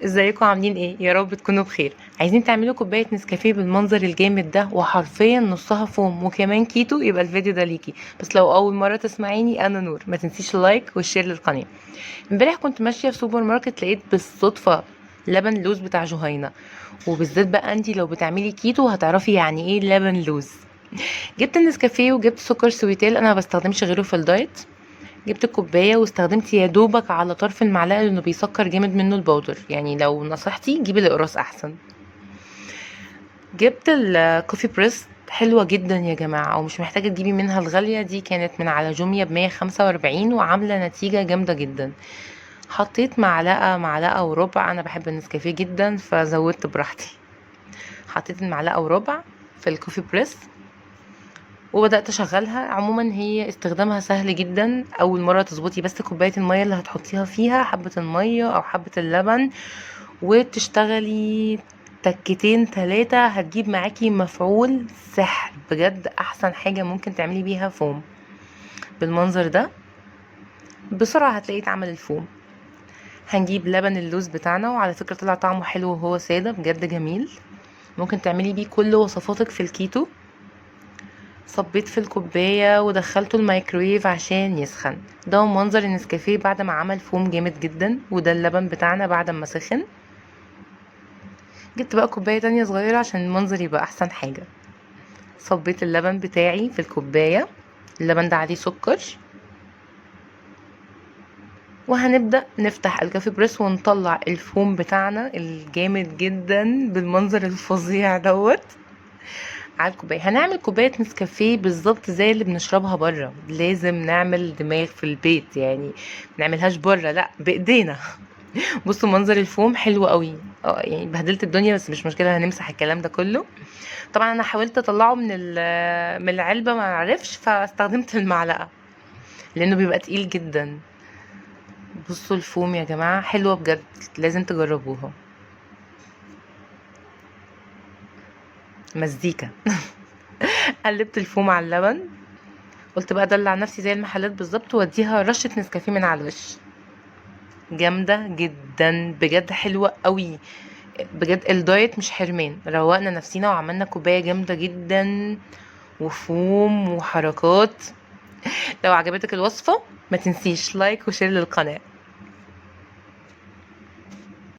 ازيكم عاملين ايه؟ يا رب تكونوا بخير. عايزين تعملوا كوبايه نسكافيه بالمنظر الجامد ده وحرفيا نصها فوم وكمان كيتو؟ يبقى الفيديو ده ليكي. بس لو اول مره تسمعيني، انا نور. ما تنسيش اللايك والشير للقناه. امبارح كنت ماشيه في سوبر ماركت، لقيت بالصدفه لبن لوز بتاع جهينه. وبالذات بقى انتي لو بتعملي كيتو هتعرفي يعني ايه لبن لوز. جبت النسكافيه وجبت سكر سويتيل، انا ما بستخدمش غيره في الدايت. جبت الكوبايه واستخدمت يا دوبك على طرف المعلقه لانه بيسكر جامد منه البودر، يعني لو نصحتي جيبي الاقراص احسن. جبت الكوفي بريس، حلوه جدا يا جماعه، او مش محتاجه تجيبي منها الغاليه دي، كانت من على جوميا ب145 وعامله نتيجه جامده جدا. حطيت معلقه وربع، انا بحب النسكافيه جدا فزودت براحتي. حطيت المعلقه وربع في الكوفي بريس وبدأت اشغلها. عموما هي استخدامها سهل جدا. اول مرة تظبطي بس كوباية المية اللي هتحطيها فيها، حبة المية او حبة اللبن، وتشتغلي تكتين تلاتة، هتجيب معاكي مفعول سحر بجد. احسن حاجة ممكن تعملي بيها فوم بالمنظر ده. بسرعة هتلاقي اتعمل الفوم. هنجيب لبن اللوز بتاعنا، وعلى فكرة طلع طعمه حلو وهو سادة بجد جميل. ممكن تعملي بيه كل وصفاتك في الكيتو. صبيت في الكوباية ودخلته الميكرويف عشان يسخن. ده منظر النسكافيه بعد ما عمل فوم جامد جدا، وده اللبن بتاعنا بعد ما سخن. جبت بقى كوباية تانية صغيرة عشان المنظر يبقى احسن حاجة. صبيت اللبن بتاعي في الكوباية، اللبن ده عليه سكر. وهنبدأ نفتح الكافي بريس ونطلع الفوم بتاعنا الجامد جدا بالمنظر الفظيع دوت على الكوبايه. هنعمل كوبايه نسكافيه بالظبط زي اللي بنشربها بره. لازم نعمل دماغ في البيت يعني، منعملهاش بره، لا بايدينا. بصوا منظر الفوم حلو قوي. يعني بهدلت الدنيا بس مش مشكله، هنمسح الكلام ده كله. طبعا انا حاولت اطلعه من العلبه، ما عرفش فاستخدمت المعلقه لانه بيبقى تقيل جدا. بصوا الفوم يا جماعه حلوه بجد، لازم تجربوها. مزيكا. قلبت الفوم على اللبن. قلت بقى ادلع نفسي زي المحلات بالظبط واديها رشه نسكافيه من على الوش. جامده جدا بجد، حلوه قوي. بجد الدايت مش حرمان، روقنا نفسينا وعملنا كوبايه جامده جدا وفوم وحركات. لو عجبتك الوصفه ما تنسيش لايك وشير للقناه.